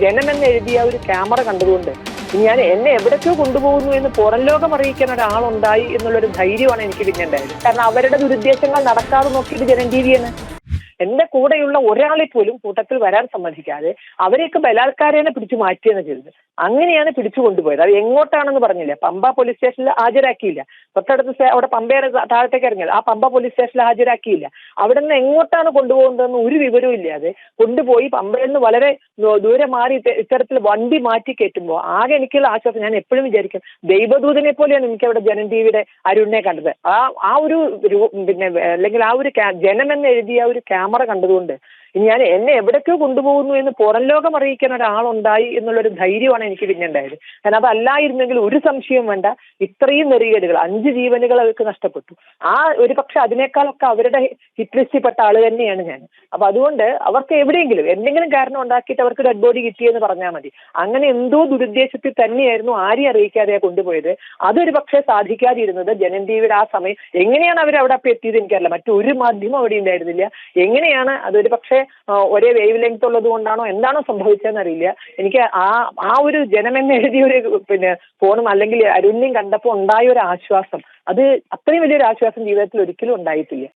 ജനമെന്ന് എഴുതിയ ഒരു ക്യാമറ കണ്ടതുകൊണ്ട് ഞാൻ എന്നെ എവിടേക്കോ കൊണ്ടുപോകുന്നു എന്ന് പുറം ലോകം അറിയിക്കാൻ ഒരാളുണ്ടായി എന്നുള്ളൊരു ധൈര്യമാണ് എനിക്ക് പിന്നെ ഉണ്ടായത്. കാരണം അവരുടെ ദുരുദ്ദേശങ്ങൾ നടക്കാതെ നോക്കിയിട്ട് ജനം ടി വിയാണ്. എന്റെ കൂടെയുള്ള ഒരാളെ പോലും കൂട്ടത്തിൽ വരാൻ സമ്മതിക്കാതെ അവരെയൊക്കെ ബലാത്കാരേന പിടിച്ചു മാറ്റിയാണ് ചെയ്തത്. അങ്ങനെയാണ് പിടിച്ചു കൊണ്ടുപോയത്. അത് എങ്ങോട്ടാണെന്ന് പറഞ്ഞില്ല. പമ്പ പോലീസ് സ്റ്റേഷനിൽ ഹാജരാക്കിയില്ല. തൊട്ടടുത്ത് അവിടെ പമ്പയുടെ താഴത്തേക്ക് ഇറങ്ങിയത് ആ പമ്പ പോലീസ് സ്റ്റേഷനിൽ ഹാജരാക്കിയില്ല. അവിടെ നിന്ന് എങ്ങോട്ടാണ് കൊണ്ടുപോകുന്നതെന്ന് ഒരു വിവരവും ഇല്ലാതെ കൊണ്ടുപോയി പമ്പയിൽ നിന്ന് വളരെ ദൂരെ മാറി ഇത്തരത്തിൽ വണ്ടി മാറ്റി കയറ്റുമ്പോൾ ആകെ എനിക്കുള്ള ആശ്വാസം, ഞാൻ എപ്പോഴും വിചാരിക്കും ദൈവദൂതനെ പോലെയാണ് എനിക്ക് അവിടെ ജനം ടി വിയുടെ അരുണിനെ കണ്ടത്. ആ ഒരു പിന്നെ അല്ലെങ്കിൽ ആ ഒരു ജനമെന്ന് എഴുതിയ ഒരു ക്യാമറ കണ്ടതുകൊണ്ട് ഞാൻ എന്നെ എവിടേക്കോ കൊണ്ടുപോകുന്നു എന്ന് പുറം ലോകം അറിയിക്കാൻ ഒരാളുണ്ടായി എന്നുള്ളൊരു ധൈര്യമാണ് എനിക്ക് പിന്നെ ഉണ്ടായത്. കാരണം അതല്ലായിരുന്നെങ്കിൽ ഒരു സംശയവും വേണ്ട, ഇത്രയും നെറികേടുകൾ 5 ജീവനുകൾ അവർക്ക് നഷ്ടപ്പെട്ടു. ഒരു പക്ഷെ അതിനേക്കാളൊക്കെ അവരുടെ ഹിറ്റ് ലിസ്റ്റിൽപ്പെട്ട ആള് തന്നെയാണ് ഞാൻ. അപ്പൊ അതുകൊണ്ട് അവർക്ക് എവിടെയെങ്കിലും എന്തെങ്കിലും കാരണം ഉണ്ടാക്കിയിട്ട് അവർക്ക് ഡെഡ് ബോഡി കിട്ടിയെന്ന് പറഞ്ഞാൽ മതി. അങ്ങനെ എന്തോ ദുരുദ്ദേശത്തിൽ തന്നെയായിരുന്നു ആരെയും അറിയിക്കാതെ കൊണ്ടുപോയത്. അതൊരു പക്ഷേ സാധിക്കാതിരുന്നത് ജനം ടി വിയുടെ ആ സമയം എങ്ങനെയാണ് അവർ അവിടെ എത്തിയത് എനിക്കറിയില്ല. മറ്റൊരു മാധ്യമം അവിടെ ഉണ്ടായിരുന്നില്ല. എങ്ങനെയാണ് അതൊരു പക്ഷേ ഒരേ വേവ് ലെങ്ത് ഉള്ളത് കൊണ്ടാണോ എന്താണോ സംഭവിച്ചതെന്ന് അറിയില്ല. എനിക്ക് ആ ഒരു ജനമെന്ന് എഴുതിയ ഒരു ഫോണും അല്ലെങ്കിൽ അരുണിനെയും കണ്ടപ്പോൾ ഉണ്ടായ ഒരു ആശ്വാസം, അത് അത്രയും വലിയൊരു ആശ്വാസം ജീവിതത്തിൽ ഒരിക്കലും ഉണ്ടായിട്ടില്ല.